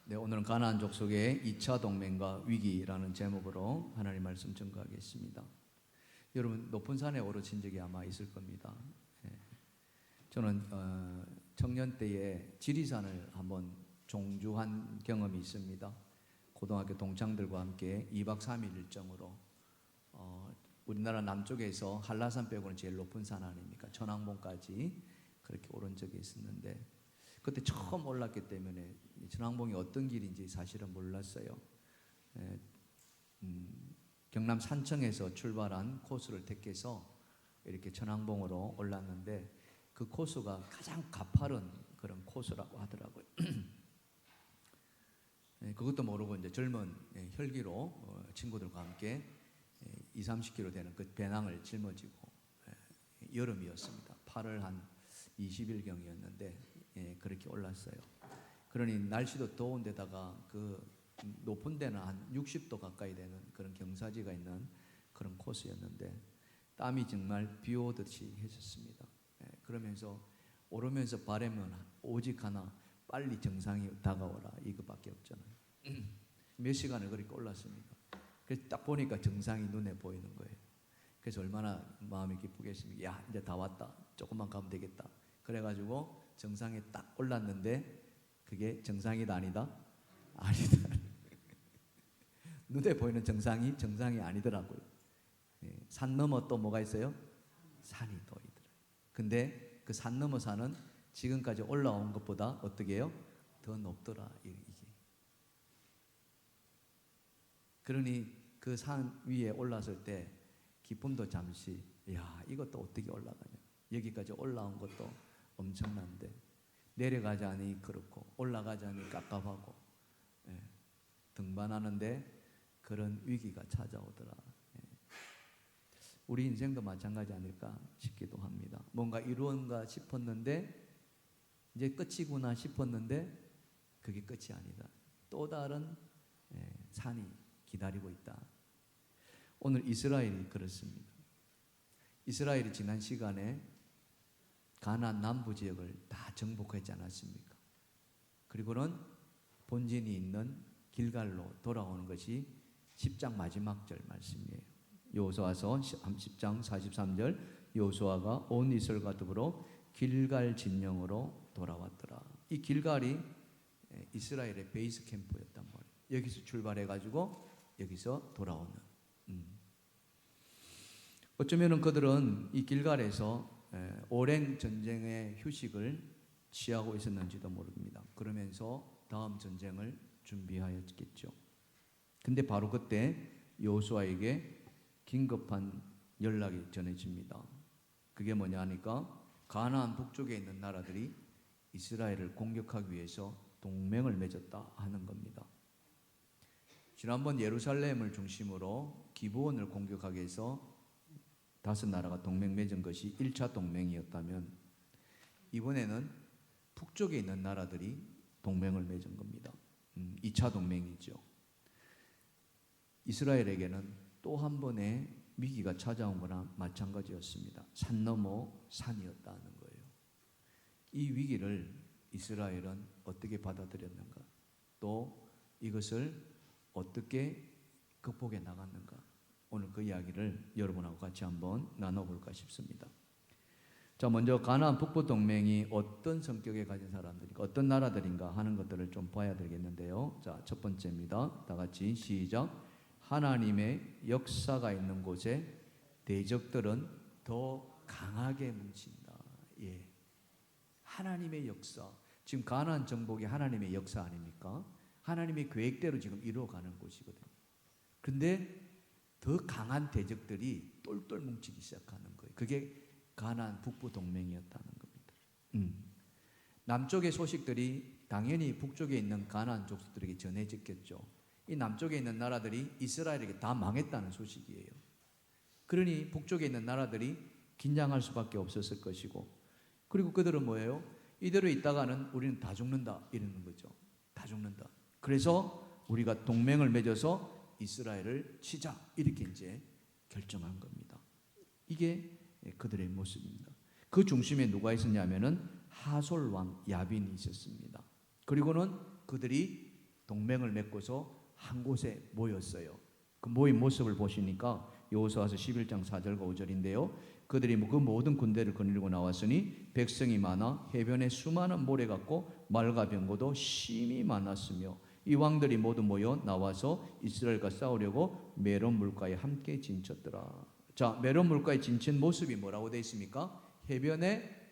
네, 오늘은 가나안 족속의 2차 동맹과 위기라는 제목으로 하나님 말씀 전가하겠습니다. 여러분 높은 산에 오르신 적이 아마 있을 겁니다. 저는 청년 때에 지리산을 한번 종주한 경험이 있습니다. 고등학교 동창들과 함께 2박 3일 일정으로 우리나라 남쪽에서 한라산 빼고는 제일 높은 산 아닙니까? 천왕봉까지 그렇게 오른 적이 있었는데 그때 처음 올랐기 때문에 천왕봉이 어떤 길인지 사실은 몰랐어요. 경남 산청에서 출발한 코스를 택해서 이렇게 천왕봉으로 올랐는데 그 코스가 가장 가파른 그런 코스라고 하더라고요. 그것도 모르고 이제 젊은 혈기로 친구들과 함께 20-30km 되는 그 배낭을 짊어지고 여름이었습니다. 8월 한 20일경이었는데 그렇게 올랐어요. 그러니 날씨도 더운데다가 그 높은 데는 한 60도 가까이 되는 그런 경사지가 있는 그런 코스였는데 땀이 정말 비 오듯이 해졌습니다. 그러면서 오르면서 바라면 오직 하나, 빨리 정상이 다가오라, 이거밖에 없잖아요. 몇 시간을 그렇게 올랐습니다. 그래서 딱 보니까 정상이 눈에 보이는 거예요. 그래서 얼마나 마음이 기쁘겠습니까? 야, 이제 다 왔다, 조금만 가면 되겠다. 그래가지고 정상에 딱 올랐는데 그게 정상이다 아니다? 아니다. 눈에 보이는 정상이 아니더라고요. 산 넘어 또 뭐가 있어요? 산이 또 있더라고요. 근데 그 산 넘어 산은 지금까지 올라온 것보다 어떻게 해요? 더 높더라, 이게. 그러니 그 산 위에 올랐을 때 기쁨도 잠시, 야, 이것도 어떻게 올라가냐. 여기까지 올라온 것도 엄청난데 내려가자니 그렇고 올라가자니 깝깝하고 등반하는데 그런 위기가 찾아오더라. 우리 인생도 마찬가지 아닐까 싶기도 합니다. 뭔가 이루었는가 싶었는데 이제 끝이구나 싶었는데 그게 끝이 아니다. 또 다른 산이 기다리고 있다. 오늘 이스라엘이 그렇습니다. 이스라엘이 지난 시간에 가나안 남부 지역을 다 정복하지 않았습니까? 그리고는 본진이 있는 길갈로 돌아오는 것이 10장 마지막 절 말씀이에요. 여호수아서 10장 43절, 여호수아가 온 이스라엘과 더불어 길갈 진영으로 돌아왔더라. 이 길갈이 이스라엘의 베이스 캠프였단 말이에요. 여기서 출발해가지고 여기서 돌아오는. 어쩌면은 그들은 이 길갈에서 오랜 전쟁의 휴식을 취하고 있었는지도 모릅니다. 그러면서 다음 전쟁을 준비하였겠죠. 근데 바로 그때 여호수아에게 긴급한 연락이 전해집니다. 그게 뭐냐 하니까 가나안 북쪽에 있는 나라들이 이스라엘을 공격하기 위해서 동맹을 맺었다 하는 겁니다. 지난번 예루살렘을 중심으로 기브온을 공격하기 위해서 5나라가 동맹 맺은 것이 1차 동맹이었다면 이번에는 북쪽에 있는 나라들이 동맹을 맺은 겁니다. 2차 동맹이죠. 이스라엘에게는 또 한 번의 위기가 찾아온 거나 마찬가지였습니다. 산 넘어 산이었다는 거예요. 이 위기를 이스라엘은 어떻게 받아들였는가? 또 이것을 어떻게 극복해 나갔는가? 오늘 그 이야기를 여러분하고 같이 한번 나눠볼까 싶습니다. 자, 먼저 가나안 북부 동맹이 어떤 성격에 가진 사람들인가, 어떤 나라들인가 하는 것들을 좀 봐야 되겠는데요. 자, 첫 번째입니다. 다 같이 시작. 하나님의 역사가 있는 곳에 대적들은 더 강하게 뭉친다. 예, 하나님의 역사. 지금 가나안 정복이 하나님의 역사 아닙니까? 하나님의 계획대로 지금 이루어가는 곳이거든요. 그런데 더 강한 대적들이 똘똘 뭉치기 시작하는 거예요. 그게 가나안 북부 동맹이었다는 겁니다. 남쪽의 소식들이 당연히 북쪽에 있는 가나안 족속들에게 전해졌겠죠. 이 남쪽에 있는 나라들이 이스라엘에게 다 망했다는 소식이에요. 그러니 북쪽에 있는 나라들이 긴장할 수밖에 없었을 것이고, 그리고 그들은 뭐예요? 이대로 있다가는 우리는 다 죽는다 이러는 거죠. 다 죽는다. 그래서 우리가 동맹을 맺어서 이스라엘을 치자, 이렇게 이제 결정한 겁니다. 이게 그들의 모습입니다. 그 중심에 누가 있었냐면은 하솔 왕 야빈이 있었습니다. 그리고는 그들이 동맹을 맺고서 한 곳에 모였어요. 그 모인 모습을 보시니까 여호수아서 11장 4절과 5절인데요. 그들이 그 모든 군대를 거느리고 나왔으니 백성이 많아 해변에 수많은 모래 같고 말과 병거도 심히 많았으며 이 왕들이 모두 모여 나와서 이스라엘과 싸우려고 메론 물가에 함께 진쳤더라. 자, 메론 물가에 진친 모습이 뭐라고 되어 있습니까? 해변에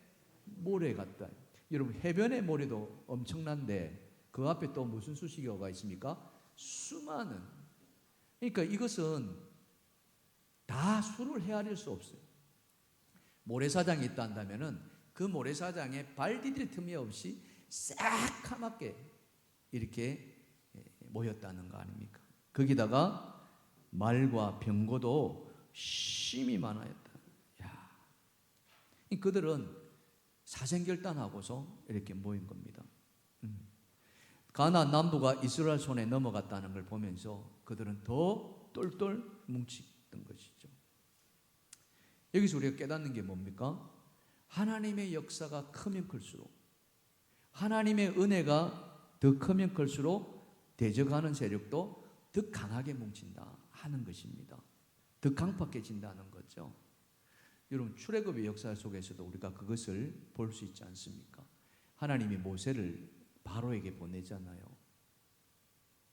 모래 같다. 여러분, 해변의 모래도 엄청난데 그 앞에 또 무슨 수식어가 있습니까? 수많은. 그러니까 이것은 다 수를 헤아릴 수 없어요. 모래사장이 있다 한다면은 그 모래사장에 발 디딜 틈이 없이 새카맣게 이렇게 모였다는 거 아닙니까? 거기다가 말과 병거도 심히 많았다. 야, 그들은 사생결단하고서 이렇게 모인 겁니다. 가나안 남부가 이스라엘 손에 넘어갔다는 걸 보면서 그들은 더 똘똘 뭉치던 것이죠. 여기서 우리가 깨닫는 게 뭡니까? 하나님의 역사가 크면 클수록, 하나님의 은혜가 더 크면 클수록 대적하는 세력도 더 강하게 뭉친다 하는 것입니다. 더 강팍해진다는 거죠. 여러분, 출애굽의 역사 속에서도 우리가 그것을 볼 수 있지 않습니까? 하나님이 모세를 바로에게 보내잖아요.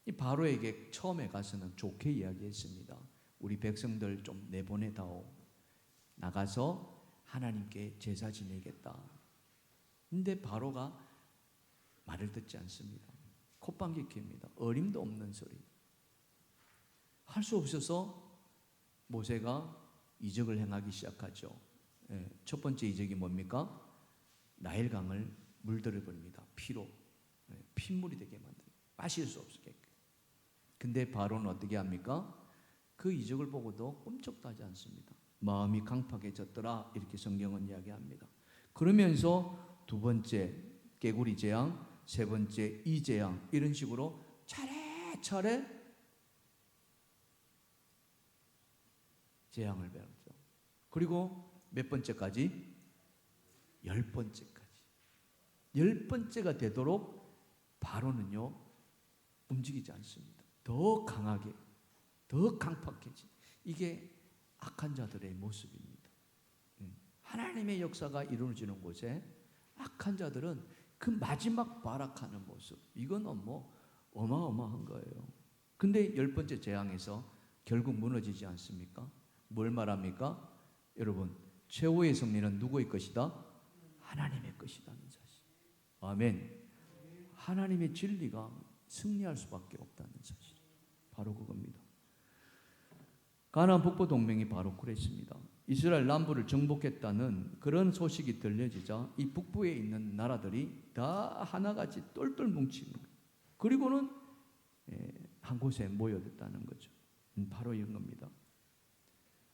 이 바로에게 처음에 가서는 좋게 이야기했습니다. 우리 백성들 좀 내보내다오. 나가서 하나님께 제사 지내겠다. 근데 바로가 말을 듣지 않습니다. 콧방귀 킵니다. 어림도 없는 소리. 할 수 없어서 모세가 이적을 행하기 시작하죠. 첫 번째 이적이 뭡니까? 나일강을 물들여 버립니다. 피로. 핏물이 되게 만들어요. 마실 수 없게끔. 근데 바로는 어떻게 합니까? 그 이적을 보고도 꼼짝도 하지 않습니다. 마음이 강팍해졌더라 이렇게 성경은 이야기합니다. 그러면서 두 번째 깨구리 재앙, 세 번째 이 재앙 이런 식으로 차례차례 재앙을 배웠죠. 그리고 몇 번째까지? 10번째까지. 10번째가 되도록 바로는요 움직이지 않습니다. 더 강하게, 더 강팍해지. 이게 악한 자들의 모습입니다. 하나님의 역사가 이루어지는 곳에 악한 자들은 그 마지막 발악하는 모습, 이거는 뭐 어마어마한 거예요. 근데 10번째 재앙에서 결국 무너지지 않습니까? 뭘 말합니까? 여러분, 최후의 승리는 누구의 것이다? 하나님의 것이라는 사실. 아멘. 하나님의 진리가 승리할 수밖에 없다는 사실. 바로 그겁니다. 가나안 북부 동맹이 바로 그랬습니다. 이스라엘 남부를 정복했다는 그런 소식이 들려지자 이 북부에 있는 나라들이 다 하나같이 똘똘 뭉치는 거예요. 그리고는 한 곳에 모여졌다는 거죠. 바로 이런 겁니다.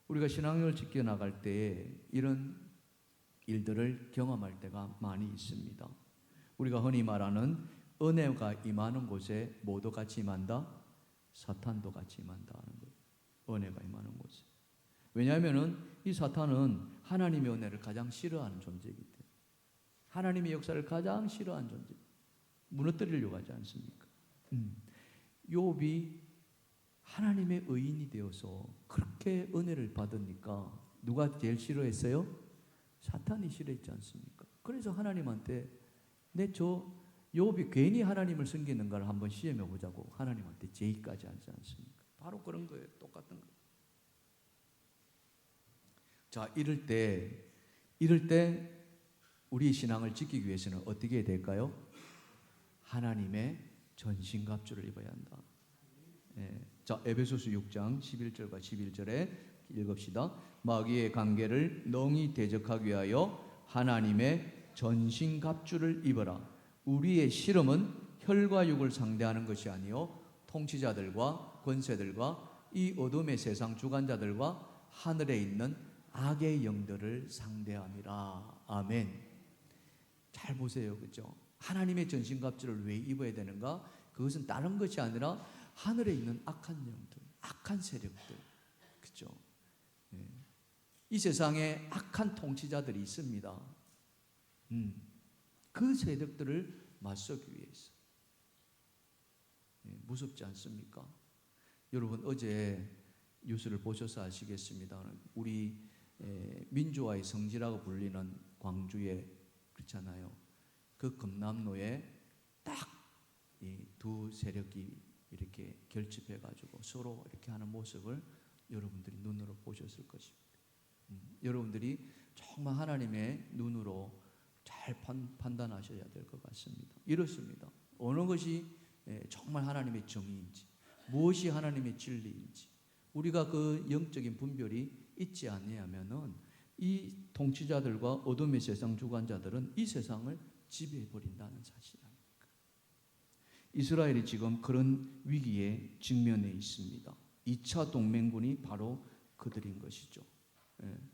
우리가 신앙을 지켜나갈 때에 이런 일들을 경험할 때가 많이 있습니다. 우리가 흔히 말하는 은혜가 임하는 곳에 모두 같이 임한다? 사탄도 같이 임한다 하는 거예요. 은혜가 임하는 곳에. 왜냐하면 이 사탄은 하나님의 은혜를 가장 싫어하는 존재이기 때문에, 하나님의 역사를 가장 싫어하는 존재, 무너뜨리려고 하지 않습니까? 욥이 하나님의 의인이 되어서 그렇게 은혜를 받으니까 누가 제일 싫어했어요? 사탄이 싫어했지 않습니까? 그래서 하나님한테 욥이 괜히 하나님을 섬기는가를 한번 시험해 보자고 하나님한테 제의까지 하지 않습니까? 바로 그런 거예요. 똑같은 거예요. 자, 이럴 때 우리 신앙을 지키기 위해서는 어떻게 해야 될까요? 하나님의 전신갑주를 입어야 한다. 자, 에베소서 6장 11절과 11절에 읽읍시다. 마귀의 관계를 능히 대적하기 위하여 하나님의 전신갑주를 입어라. 우리의 실험은 혈과 육을 상대하는 것이 아니요 통치자들과 권세들과 이 어둠의 세상 주관자들과 하늘에 있는 악의 영들을 상대함이라. 아멘. 잘 보세요. 그죠? 하나님의 전신갑주를 왜 입어야 되는가? 그것은 다른 것이 아니라 하늘에 있는 악한 영들, 악한 세력들. 그죠? 이 세상에 악한 통치자들이 있습니다. 그 세력들을 맞서기 위해서. 무섭지 않습니까? 여러분 어제 뉴스를 보셔서 아시겠습니다. 우리 민주화의 성지라고 불리는 광주에 그렇잖아요. 그 금남로에 딱 이 두 세력이 이렇게 결집해가지고 서로 이렇게 하는 모습을 여러분들이 눈으로 보셨을 것입니다. 여러분들이 정말 하나님의 눈으로 잘 판단하셔야 될 것 같습니다. 이렇습니다. 어느 것이 정말 하나님의 정의인지, 무엇이 하나님의 진리인지 우리가 그 영적인 분별이 있지 않냐면은 이 통치자들과 어둠의 세상 주관자들은 이 세상을 지배해 버린다는 사실 아닙니까? 이스라엘이 지금 그런 위기에 직면해 있습니다. 2차 동맹군이 바로 그들인 것이죠.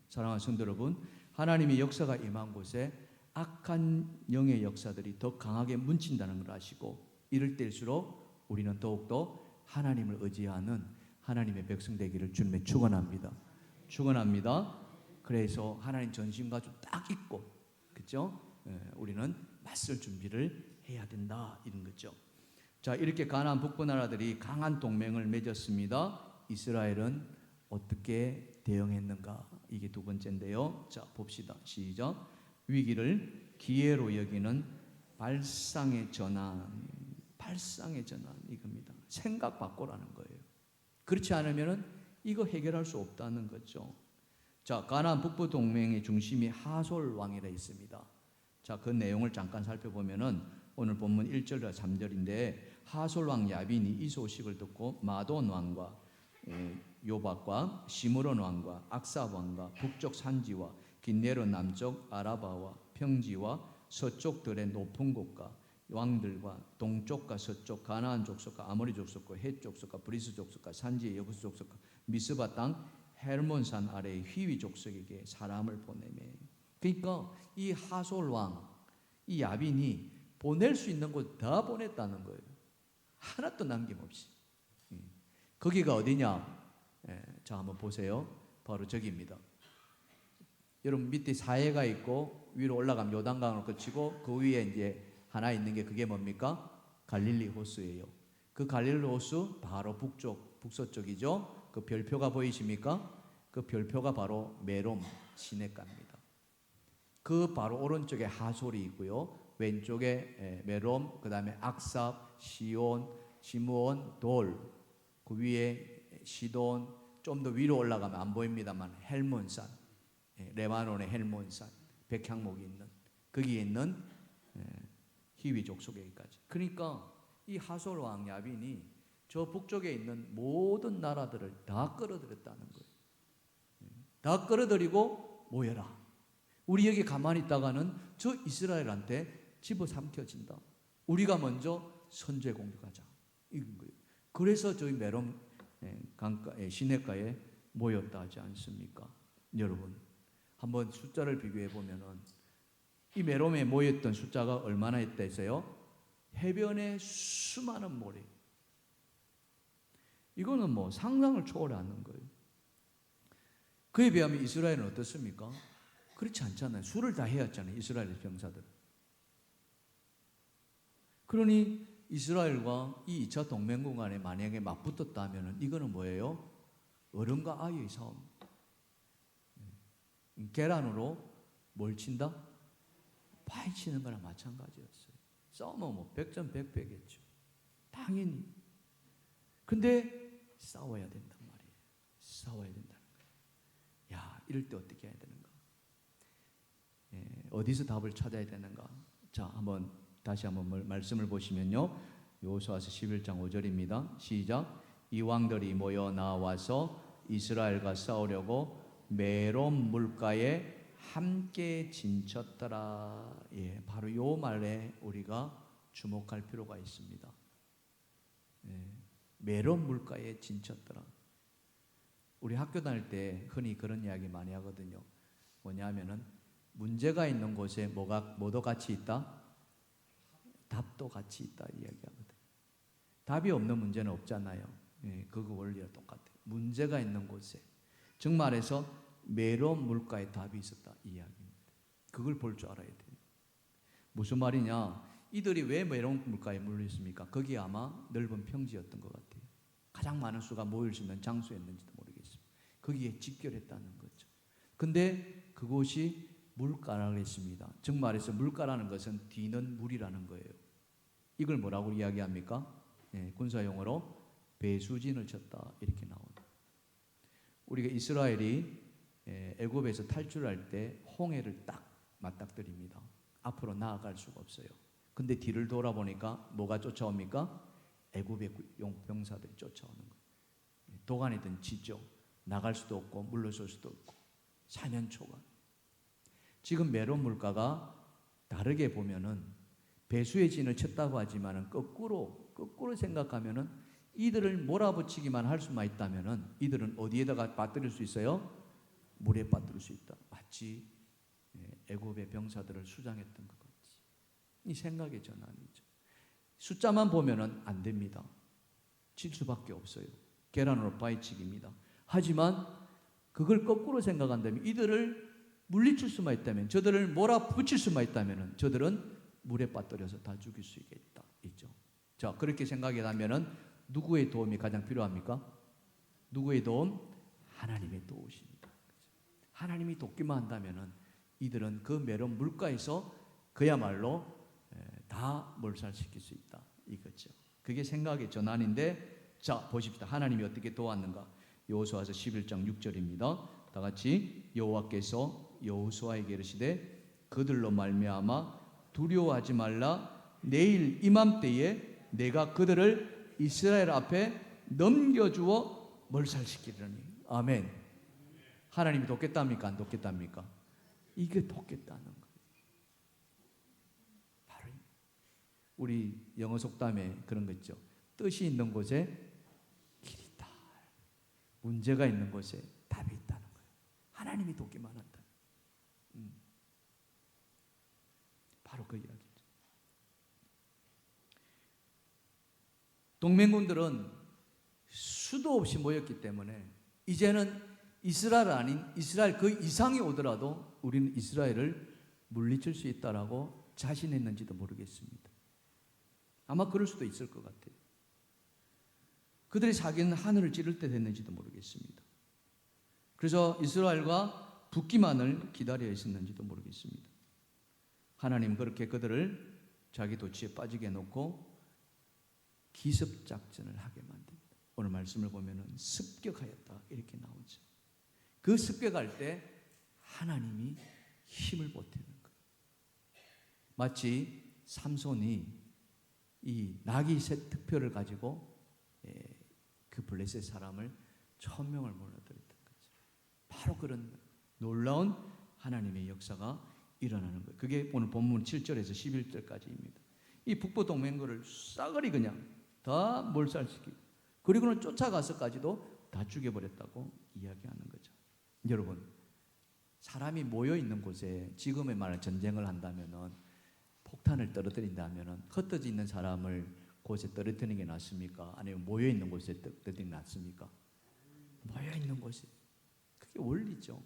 사랑하는 성도 여러분, 하나님의 역사가 임한 곳에 악한 영의 역사들이 더 강하게 뭉친다는 걸 아시고, 이럴 때일수록 우리는 더욱더 하나님을 의지하는 하나님의 백성 되기를 주님의 축원합니다. 축원합니다. 그래서 하나님 전신가죽 딱 입고, 그렇죠? 우리는 맞설 준비를 해야 된다 이런 거죠. 자, 이렇게 가나안 북부 나라들이 강한 동맹을 맺었습니다. 이스라엘은 어떻게 대응했는가? 이게 두 번째인데요. 자, 봅시다. 시작. 위기를 기회로 여기는 발상의 전환. 발상의 전환 이겁니다. 생각 바꾸라는 거예요. 그렇지 않으면 이거 해결할 수 없다는 거죠. 자, 가나안 북부 동맹의 중심이 하솔 왕이라 있습니다. 자, 그 내용을 잠깐 살펴보면은 오늘 본문 1절과 3절인데, 하솔 왕 야빈이 이 소식을 듣고 마돈 왕과 요박과 시므론 왕과 악삽 왕과 북쪽 산지와 긴네르 남쪽 아라바와 평지와 서쪽들의 높은 곳과 왕들과 동쪽과 서쪽 가나안 족속과 아모리 족속과 헷 족속과 브리스 족속과 산지의 여부스 족속과 미스바 땅 헬몬산 아래의 휘위 족속에게 사람을 보내매. 그러니까 이 하솔 왕, 이 야빈이 보낼 수 있는 곳 다 보냈다는 거예요. 하나도 남김없이. 거기가 어디냐? 자, 한번 보세요. 바로 저기입니다. 여러분 밑에 사해가 있고 위로 올라가면 요단강을 거치고 그 위에 이제 하나 있는 게 그게 뭡니까? 갈릴리 호수예요. 그 갈릴리 호수 바로 북서쪽이죠. 그 별표가 보이십니까? 그 별표가 바로 메롬 시내가입니다. 그 바로 오른쪽에 하솔이 있고요. 왼쪽에 메롬, 그 다음에 악삽, 시온, 시므온, 돌, 그 위에 시돈, 좀 더 위로 올라가면 안 보입니다만 헬몬산, 레바논의 헬몬산, 백향목이 있는 거기에 있는 히위 족속에까지. 그러니까 이 하솔 왕 야빈이 저 북쪽에 있는 모든 나라들을 다 끌어들였다는 거예요. 다 끌어들이고 모여라. 우리 여기 가만히 있다가는 저 이스라엘한테 집어삼켜진다. 우리가 먼저 선제 공격하자. 이건 거예요. 그래서 저희 메롬 강가 시내가에 모였다 하지 않습니까? 여러분 한번 숫자를 비교해 보면은 이 메롬에 모였던 숫자가 얼마나 있다 했어요? 해변에 수많은 모래. 이거는 뭐 상상을 초월하는 거예요. 그에 비하면 이스라엘은 어떻습니까? 그렇지 않잖아요. 수를 다 헤었잖아요. 이스라엘 병사들. 그러니 이스라엘과 이 2차 동맹국 간에 만약에 맞붙었다 하면 이거는 뭐예요? 어른과 아이의 싸움. 계란으로 뭘 친다? 파헤치는 거랑 마찬가지였어요. 싸우면 뭐 백전백패겠죠. 당연히. 근데 싸워야 된단 말이에요. 싸워야 된다는 거예요. 야, 이럴 때 어떻게 해야 되는가? 어디서 답을 찾아야 되는가? 자, 다시 한번 말씀을 보시면요. 여호수아서 11장 5절입니다. 시작. 이 왕들이 모여 나와서 이스라엘과 싸우려고 메롬 물가에 함께 진쳤더라. 예, 바로 요 말에 우리가 주목할 필요가 있습니다. 메롬 물가에 진쳤더라. 우리 학교 다닐 때 흔히 그런 이야기 많이 하거든요. 뭐냐면은 문제가 있는 곳에 뭐도 같이 있다? 답도 같이 있다 이야기하거든요. 답이 없는 문제는 없잖아요. 그거 원리와 똑같아요. 문제가 있는 곳에, 즉 말해서 메롬 물가에 답이 있었다 이 이야기입니다. 그걸 볼 줄 알아야 돼요. 무슨 말이냐? 이들이 왜 메론 물가에 몰렸습니까? 거기 아마 넓은 평지였던 것 같아요. 가장 많은 수가 모일 수 있는 장소였는지도 모르겠습니다. 거기에 집결했다는 거죠. 근데 그곳이 물가라고 했습니다. 즉 말해서 물가라는 것은 뒤는 물이라는 거예요. 이걸 뭐라고 이야기합니까? 군사용어로 배수진을 쳤다 이렇게 나옵니다. 우리가 이스라엘이 애굽에서 탈출할 때 홍해를 딱 맞닥뜨립니다. 앞으로 나아갈 수가 없어요. 근데 뒤를 돌아보니까 뭐가 쫓아옵니까? 애굽의 용병사들이 쫓아오는 거예요. 도간이든 지죠. 나갈 수도 없고 물러설 수도 없고 4년 초간. 지금 메론 물가가 다르게 보면은 배수의 진을 쳤다고 하지만은 거꾸로 생각하면은 이들을 몰아붙이기만 할 수만 있다면은 이들은 어디에다가 빠뜨릴 수 있어요? 물에 빠뜨릴 수 있다. 마치 애굽의 병사들을 수장했던 것 같이. 이 생각의 전환이죠. 숫자만 보면은 안 됩니다. 질 수밖에 없어요. 계란으로 파헤치기입니다. 하지만 그걸 거꾸로 생각한다면 이들을 물리칠 수만 있다면, 저들을 몰아붙일 수만 있다면 저들은 물에 빠뜨려서 다 죽일 수 있겠다. 있죠. 자, 그렇게 생각하면은 누구의 도움이 가장 필요합니까? 누구의 도움? 하나님의 도우십니다. 하나님이 돕기만 한다면은 이들은 그 메론 물가에서 그야말로 다 몰살시킬 수 있다. 이거죠. 그게 생각의 전환인데, 자, 보십시다. 하나님이 어떻게 도왔는가? 여호수아서 11장 6절입니다. 다 같이 여호와께서 여호수아에게 이르시되 그들로 말미암아 두려워하지 말라. 내일 이맘때에 내가 그들을 이스라엘 앞에 넘겨주어 몰살시키리니. 아멘. 하나님이 돕겠답니까? 안 돕겠답니까? 이게 돕겠다는 거예요. 바로 우리 영어 속담에 그런 거 있죠. 뜻이 있는 곳에 길이 있다. 문제가 있는 곳에 답이 있다는 거예요. 하나님이 돕기만 한다. 바로 그 이야기죠. 동맹군들은 수도 없이 모였기 때문에 이제는 이스라엘 아닌 이스라엘 그 이상이 오더라도 우리는 이스라엘을 물리칠 수 있다라고 자신했는지도 모르겠습니다. 아마 그럴 수도 있을 것 같아요. 그들의 사기는 하늘을 찌를 때 됐는지도 모르겠습니다. 그래서 이스라엘과 붙기만을 기다려 있었는지도 모르겠습니다. 하나님 그렇게 그들을 자기 도취에 빠지게 해놓고 기습작전을 하게 만듭니다. 오늘 말씀을 보면은 습격하였다 이렇게 나오죠. 그 습격할 때 하나님이 힘을 보태는 거예요. 마치 삼손이 이 나귀 셋 득표를 가지고 그 블레셋 사람을 1000명을 몰아들였던 거죠. 바로 그런 놀라운 하나님의 역사가 일어나는 거예요. 그게 오늘 본문 7절에서 11절까지입니다. 이 북부 동맹군을 싸그리 그냥 다 몰살시키고 그리고는 쫓아가서까지도 다 죽여버렸다고 이야기하는 거죠. 여러분, 사람이 모여 있는 곳에 지금의 말을 전쟁을 한다면은 폭탄을 떨어뜨린다면은 흩어져 있는 사람을 곳에 떨어뜨리는 게 낫습니까? 아니면 모여 있는 곳에 떨어뜨리는 게 낫습니까? 모여 있는 곳에. 그게 원리죠.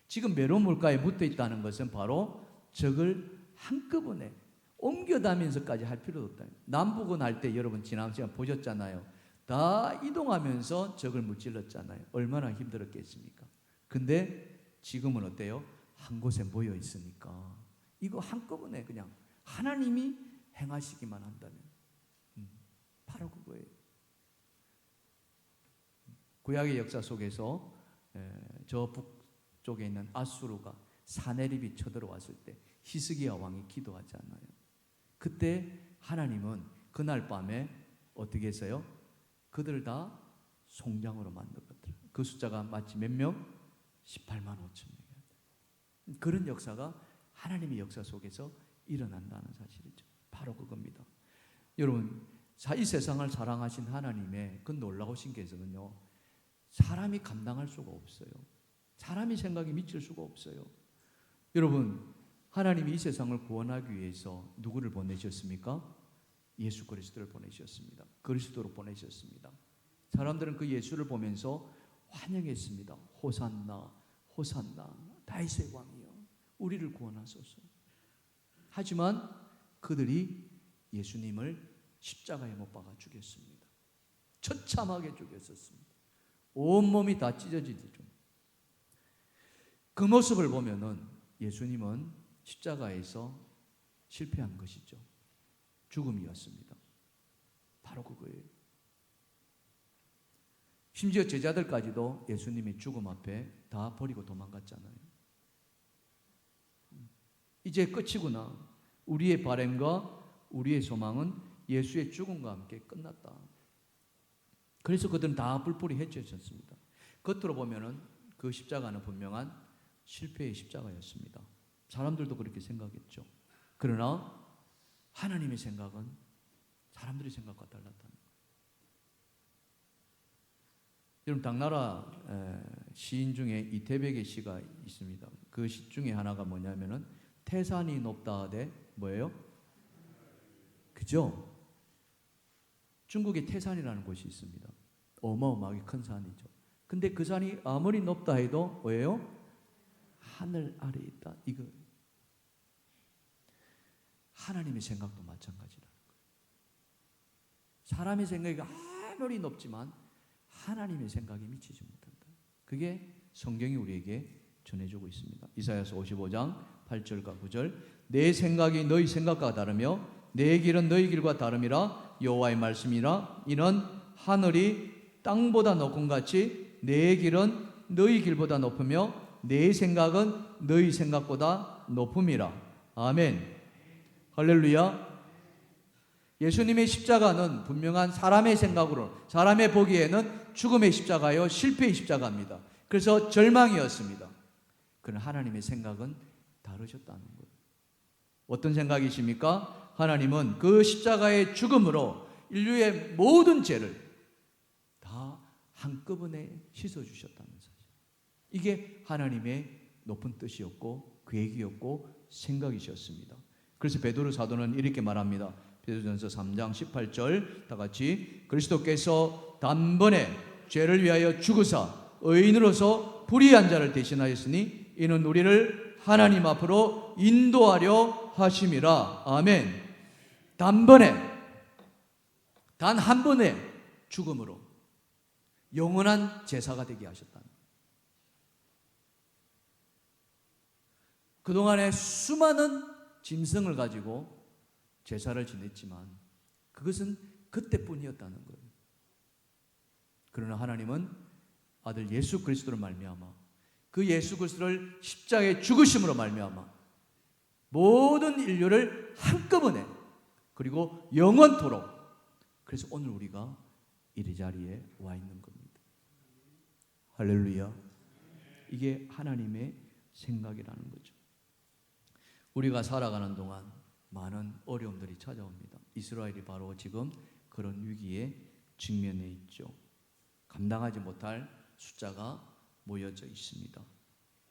지금 메론 물가에 묻어 있다는 것은 바로 적을 한꺼번에 옮겨다니면서까지 할 필요도 없다. 남북은 할 때 여러분 지난 시간 보셨잖아요. 다 이동하면서 적을 무찔렀잖아요. 얼마나 힘들었겠습니까? 근데 지금은 어때요? 한 곳에 모여 있으니까 이거 한꺼번에 그냥 하나님이 행하시기만 한다면 바로 그거예요. 구약의 역사 속에서 저 북쪽에 있는 아수르가 사네립이 쳐들어왔을 때 히스기야 왕이 기도하지 않나요? 그때 하나님은 그날 밤에 어떻게 했어요? 그들을 다 송장으로 만들었더라고요. 그 숫자가 마치 몇 명? 18만 5천 명이었다. 그런 역사가 하나님의 역사 속에서 일어난다는 사실이죠. 바로 그겁니다. 여러분, 이 세상을 사랑하신 하나님의 그 놀라우신 계획은요, 사람이 감당할 수가 없어요. 사람이 생각이 미칠 수가 없어요. 여러분, 하나님이 이 세상을 구원하기 위해서 누구를 보내셨습니까? 예수 그리스도를 보내셨습니다. 그리스도로 보내셨습니다. 사람들은 그 예수를 보면서 환영했습니다. 호산나, 호산나, 다윗의 왕이여, 우리를 구원하소서. 하지만 그들이 예수님을 십자가에 못 박아 죽였습니다. 처참하게 죽였었습니다. 온몸이 다 찢어지죠. 그 모습을 보면은 예수님은 십자가에서 실패한 것이죠. 죽음이었습니다. 바로 그거예요. 심지어 제자들까지도 예수님의 죽음 앞에 다 버리고 도망갔잖아요. 이제 끝이구나. 우리의 바람과 우리의 소망은 예수의 죽음과 함께 끝났다. 그래서 그들은 다 뿔뿔이 흩어졌습니다. 겉으로 보면은 그 십자가는 분명한 실패의 십자가였습니다. 사람들도 그렇게 생각했죠. 그러나 하나님의 생각은 사람들의 생각과 달랐다는 거예요. 여러분, 당나라 시인 중에 이태백의 시가 있습니다. 그 시 중에 하나가 뭐냐면은 태산이 높다 하되 뭐예요? 그죠? 중국에 태산이라는 곳이 있습니다. 어마어마하게 큰 산이죠. 근데 그 산이 아무리 높다 해도 뭐예요? 하늘 아래에 있다. 이거 하나님의 생각도 마찬가지라는 거예요. 사람의 생각이 아무리 높지만 하나님의 생각에 미치지 못한다. 그게 성경이 우리에게 전해주고 있습니다. 이사야서 55장 8절과 9절. 내 생각이 너희 생각과 다르며 내 길은 너희 길과 다름이라 여호와의 말씀이라. 이는 하늘이 땅보다 높은 같이 내 길은 너희 길보다 높으며 내 생각은 너희 생각보다 높음이라. 아멘. 할렐루야. 예수님의 십자가는 분명한 사람의 생각으로, 사람의 보기에는 죽음의 십자가요, 실패의 십자가입니다. 그래서 절망이었습니다. 그러나 하나님의 생각은 다르셨다는 거예요. 어떤 생각이십니까? 하나님은 그 십자가의 죽음으로 인류의 모든 죄를 다 한꺼번에 씻어주셨다는 사실. 이게 하나님의 높은 뜻이었고 계획이었고 생각이셨습니다. 그래서 베드로 사도는 이렇게 말합니다. 베드로전서 3장 18절 다 같이. 그리스도께서 단번에 죄를 위하여 죽으사 의인으로서 불의한 자를 대신하였으니 이는 우리를 하나님 앞으로 인도하려 하심이라. 아멘. 단번에, 단 한 번의 죽음으로 영원한 제사가 되게 하셨다. 그동안에 수많은 짐승을 가지고 제사를 지냈지만 그것은 그때뿐이었다는 거예요. 그러나 하나님은 아들 예수 그리스도로 말미암아 그 예수 그리스도를 십자가에 죽으심으로 말미암아 모든 인류를 한꺼번에 그리고 영원토록, 그래서 오늘 우리가 이 자리에 와 있는 겁니다. 할렐루야. 이게 하나님의 생각이라는 거죠. 우리가 살아가는 동안 많은 어려움들이 찾아옵니다. 이스라엘이 바로 지금 그런 위기에 직면해 있죠. 감당하지 못할 숫자가 모여져 있습니다.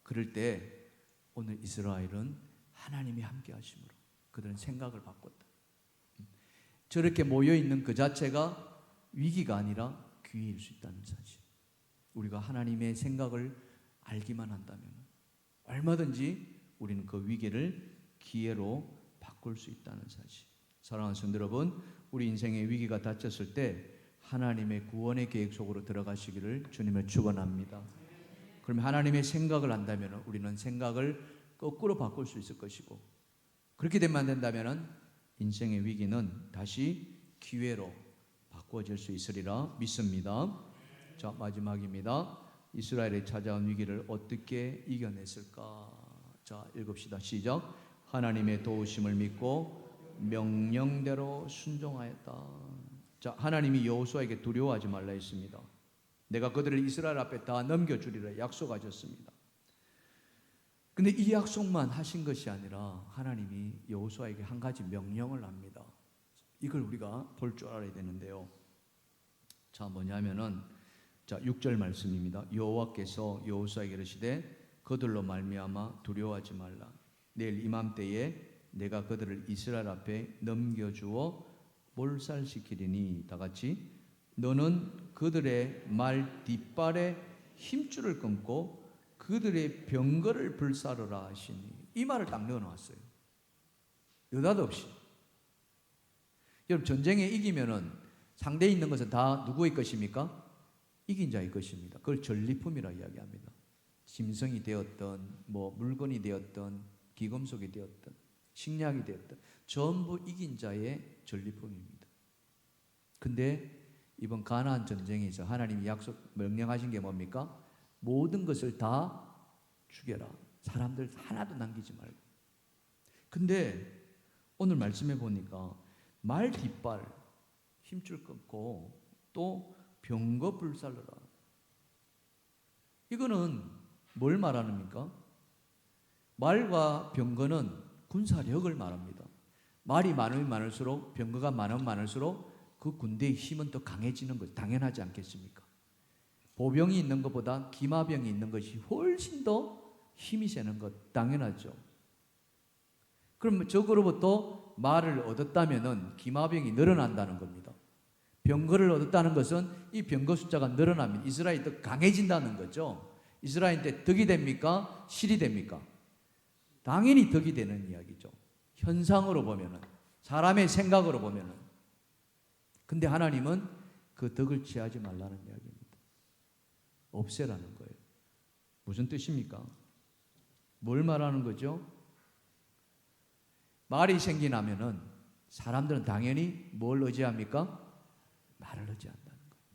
그럴 때 오늘 이스라엘은 하나님이 함께 하심으로 그들은 생각을 바꿨다. 저렇게 모여있는 그 자체가 위기가 아니라 기회일 수 있다는 사실. 우리가 하나님의 생각을 알기만 한다면 얼마든지 우리는 그 위기를 기회로 바꿀 수 있다는 사실. 사랑하는 성도 여러분, 우리 인생의 위기가 닥쳤을 때 하나님의 구원의 계획 속으로 들어가시기를 주님을 축원합니다. 그러면 하나님의 생각을 안다면 우리는 생각을 거꾸로 바꿀 수 있을 것이고, 그렇게 되면 안 된다면 인생의 위기는 다시 기회로 바꿔질 수 있으리라 믿습니다. 자, 마지막입니다. 이스라엘에 찾아온 위기를 어떻게 이겨냈을까? 자, 읽읍시다. 시작. 하나님의 도우심을 믿고 명령대로 순종하였다. 자, 하나님이 여호수아에게 두려워하지 말라 했습니다. 내가 그들을 이스라엘 앞에 다 넘겨주리라 약속하셨습니다. 근데 이 약속만 하신 것이 아니라 하나님이 여호수아에게 한 가지 명령을 합니다. 이걸 우리가 볼 줄 알아야 되는데요. 자, 뭐냐면은 자, 6절 말씀입니다. 여호와께서 여호수아에게 이르시되 그들로 말미암아 두려워하지 말라. 내일 이맘때에 내가 그들을 이스라엘 앞에 넘겨주어 몰살시키리니. 다 같이. 너는 그들의 말 뒷발에 힘줄을 끊고 그들의 병거를 불사르라 하시니. 이 말을 딱 넣어놨어요. 느닷없이. 여러분, 전쟁에 이기면은 상대에 있는 것은 다 누구의 것입니까? 이긴 자의 것입니다. 그걸 전리품이라 이야기합니다. 짐승이 되었던 물건이 되었던 기금속이 되었던 식량이 되었던 전부 이긴 자의 전리품입니다. 근데 이번 가나안 전쟁에서 하나님이 명령하신 게 뭡니까? 모든 것을 다 죽여라. 사람들 하나도 남기지 말고. 근데 오늘 말씀해 보니까 말 뒷발 힘줄 끊고 또 병거 불살러라. 이거는 뭘 말하는입니까? 말과 병거는 군사력을 말합니다. 말이 많으면 많을수록, 병거가 많으면 많을수록 그 군대의 힘은 더 강해지는 것, 당연하지 않겠습니까? 보병이 있는 것보다 기마병이 있는 것이 훨씬 더 힘이 세는 것, 당연하죠. 그럼 적으로부터 말을 얻었다면은 기마병이 늘어난다는 겁니다. 병거를 얻었다는 것은 이 병거 숫자가 늘어나면 이스라엘이 더 강해진다는 거죠. 이스라엘한테 덕이 됩니까? 실이 됩니까? 당연히 덕이 되는 이야기죠. 현상으로 보면은, 사람의 생각으로 보면은. 근데 하나님은 그 덕을 취하지 말라는 이야기입니다. 없애라는 거예요. 무슨 뜻입니까? 뭘 말하는 거죠? 말이 생기나면은 사람들은 당연히 뭘 의지합니까? 말을 의지한다는 거예요.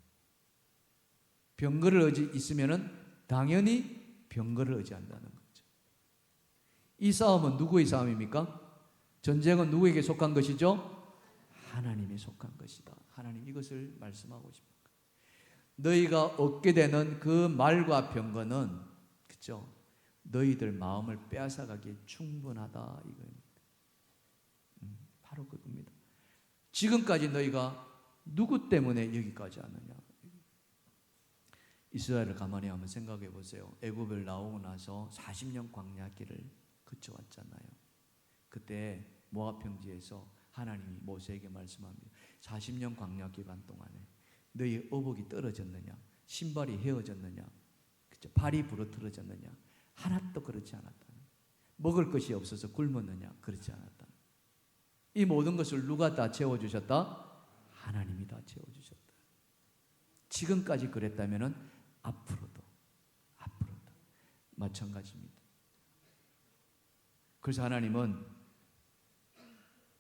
병거를 있으면은 당연히 병거를 의지한다는 거죠. 이 싸움은 누구의 싸움입니까? 전쟁은 누구에게 속한 것이죠? 하나님에 속한 것이다. 하나님 이것을 말씀하고 싶습니다. 너희가 얻게 되는 그 말과 병거는, 그죠? 너희들 마음을 빼앗아가기에 충분하다 이거입니다. 바로 그겁니다. 지금까지 너희가 누구 때문에 여기까지 왔느냐? 이스라엘을 가만히 한번 생각해 보세요. 애굽을 나오고 나서 40년 광야길을 거쳐왔잖아요. 그때 모압 평지에서 하나님이 모세에게 말씀합니다. 40년 광야 기간 동안에 너희 어복이 떨어졌느냐? 신발이 헤어졌느냐? 그쵸? 발이 부러뜨러졌느냐? 하나도 그렇지 않았다. 먹을 것이 없어서 굶었느냐? 그렇지 않았다. 이 모든 것을 누가 다 채워주셨다? 하나님이 다 채워주셨다. 지금까지 그랬다면 앞으로도 마찬가지입니다. 그래서 하나님은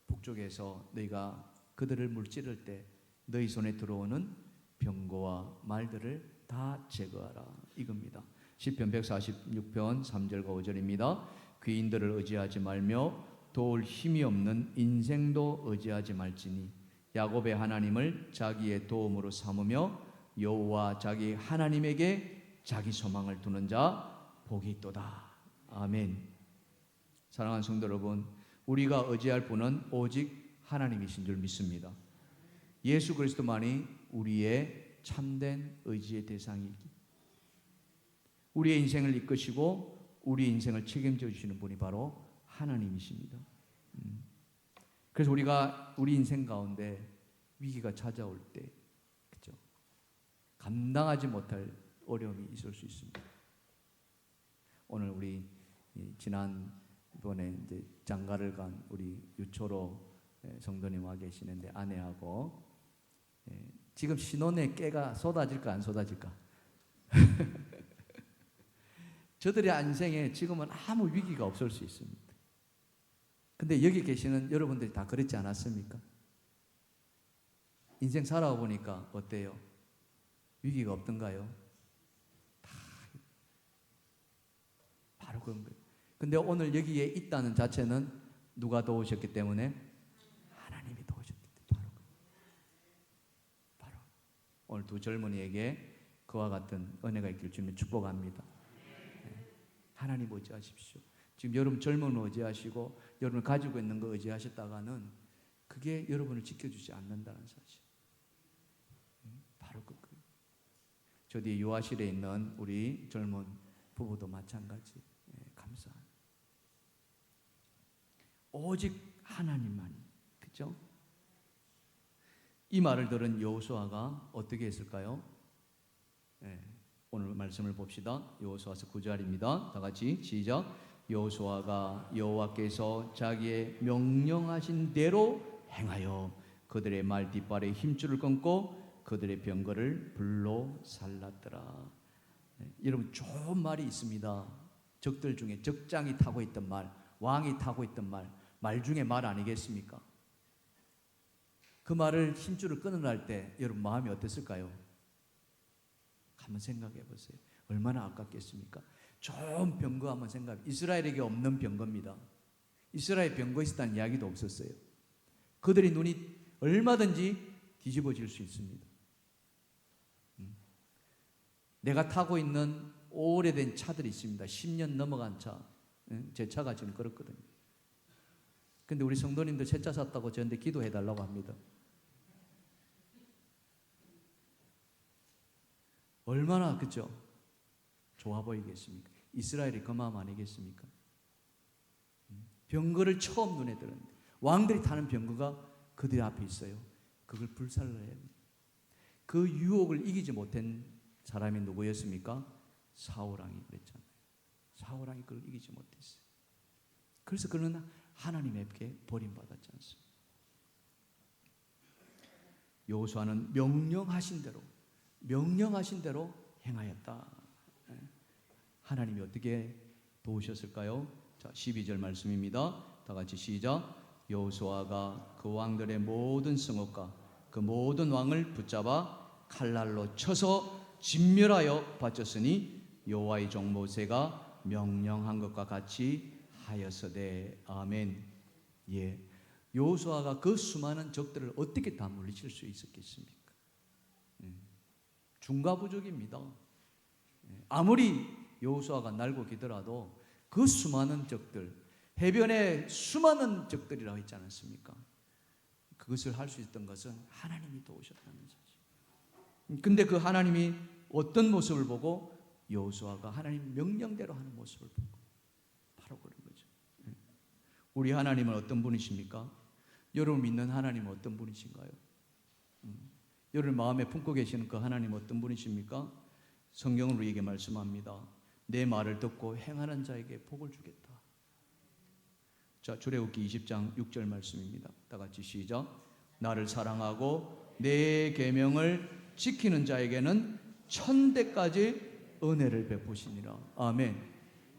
북쪽에서 너희가 그들을 물찌를 때 너희 손에 들어오는 병거와 말들을 다 제거하라 이겁니다. 시편 146편 3절과 5절입니다. 귀인들을 의지하지 말며 도울 힘이 없는 인생도 의지하지 말지니 야곱의 하나님을 자기의 도움으로 삼으며 여호와 자기 하나님에게 자기 소망을 두는 자 복이 있도다. 아멘. 사랑하는 성도 여러분, 우리가 의지할 분은 오직 하나님이신 줄 믿습니다. 예수 그리스도만이 우리의 참된 의지의 대상이기, 우리의 인생을 이끄시고 우리의 인생을 책임져 주시는 분이 바로 하나님이십니다. 그래서 우리가 우리 인생 가운데 위기가 찾아올 때, 그렇죠? 감당하지 못할 어려움이 있을 수 있습니다. 오늘 우리 지난번에 이제 장가를 간 우리 유초로 성도님 와 계시는데 아내하고 지금 신혼에 깨가 쏟아질까 안 쏟아질까? 저들의 인생에 지금은 아무 위기가 없을 수 있습니다. 근데 여기 계시는 여러분들이 다 그렇지 않았습니까? 인생 살아보니까 어때요? 위기가 없던가요? 바로 그런 거예요. 근데 오늘 여기에 있다는 자체는 누가 도우셨기 때문에? 하나님이 도우셨기 때문에. 바로 오늘 두 젊은이에게 그와 같은 은혜가 있길 주님 축복합니다. 하나님 의지하십시오. 지금 여러분 젊은 의지하시고 여러분 가지고 있는 거 의지하셨다가는 그게 여러분을 지켜주지 않는다는 사실. 바로 그거예요. 저 뒤에 유아실에 있는 우리 젊은 부부도 마찬가지. 감사합니다. 오직 하나님만이, 그렇죠? 이 말을 들은 여호수아가 어떻게 했을까요? 오늘 말씀을 봅시다. 여호수아서 9절입니다. 다 같이 시작. 여호수아가 여호와께서 자기의 명령하신 대로 행하여 그들의 말 뒷발에 힘줄을 끊고 그들의 병거를 불로 살랐더라. 여러분, 좋은 말이 있습니다. 적들 중에 적장이 타고 있던 말, 왕이 타고 있던 말 중에 말 아니겠습니까? 그 말을 힘줄을 끊으려 할 때 여러분 마음이 어땠을까요? 한번 생각해 보세요. 얼마나 아깝겠습니까? 좋은 병거 한번 생각해. 이스라엘에게 없는 병거입니다. 이스라엘 병거에 있었다는 이야기도 없었어요. 그들의 눈이 얼마든지 뒤집어질 수 있습니다. 내가 타고 있는 오래된 차들이 있습니다. 10년 넘어간 차. 제 차가 지금 그렇거든요. 근데 우리 성도님들 새 차 샀다고 저한테 기도해 달라고 합니다. 얼마나 그죠? 좋아 보이겠습니까? 이스라엘이 그 마음 아니겠습니까? 병거를 처음 눈에 들었는데 왕들이 타는 병거가 그들 앞에 있어요. 그걸 불살라야 합니다. 그 유혹을 이기지 못한 사람이 누구였습니까? 사울왕이 그랬잖아요. 사울왕이 그걸 이기지 못했어요. 그래서 그는 하나님에게 버림받았지 않습니까? 여호수아는 명령하신 대로 행하였다. 하나님이 어떻게 도우셨을까요? 자, 12절 말씀입니다. 다 같이 시작. 여호수아가 그 왕들의 모든 성읍과 그 모든 왕을 붙잡아 칼날로 쳐서 진멸하여 바쳤으니 여호와의 종 모세가 명령한 것과 같이 하였으되. 아멘. 예, 여호수아가 그 수많은 적들을 어떻게 다 물리칠 수 있었겠습니까? 중과부족입니다. 아무리 여호수아가 날고 기더라도 그 수많은 적들, 해변에 수많은 적들이라고 했지 않습니까? 그것을 할 수 있었던 것은 하나님이 도우셨다는 사실. 근데 그 하나님이 어떤 모습을 보고 여호수아가 하나님 명령대로 하는 모습을 보고 바로 그런 거죠. 우리 하나님은 어떤 분이십니까? 여러분 믿는 하나님은 어떤 분이신가요? 여러분 마음에 품고 계시는 그 하나님 어떤 분이십니까? 성경은 우리에게 말씀합니다. 내 말을 듣고 행하는 자에게 복을 주겠다. 자, 출애굽기 20장 6절 말씀입니다. 다 같이 시작. 나를 사랑하고 내 계명을 지키는 자에게는 천대까지 은혜를 베푸시니라. 아멘.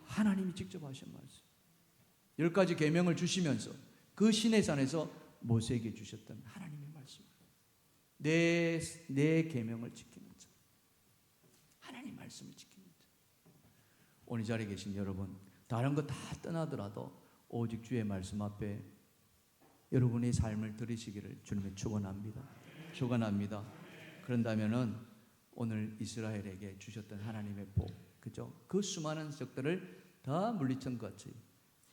하나님이 직접 하신 말씀. 10가지 계명을 주시면서 그 시내산에서 모세에게 주셨던 하나님의 말씀. 내 계명을 지키는 자, 하나님 말씀을 지키는 자. 오늘 자리에 계신 여러분, 다른 거 다 떠나더라도 오직 주의 말씀 앞에 여러분의 삶을 들으시기를 주님의 축원합니다. 축원합니다. 그런다면은 오늘 이스라엘에게 주셨던 하나님의 복, 그죠? 그 수많은 적들을 다 물리친 것 같이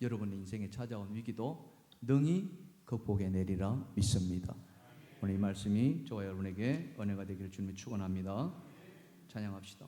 여러분의 인생에 찾아온 위기도 능히 극복해 내리라 믿습니다. 오늘 이 말씀이 저와 여러분에게 은혜가 되기를 주님의 축원합니다. 찬양합시다.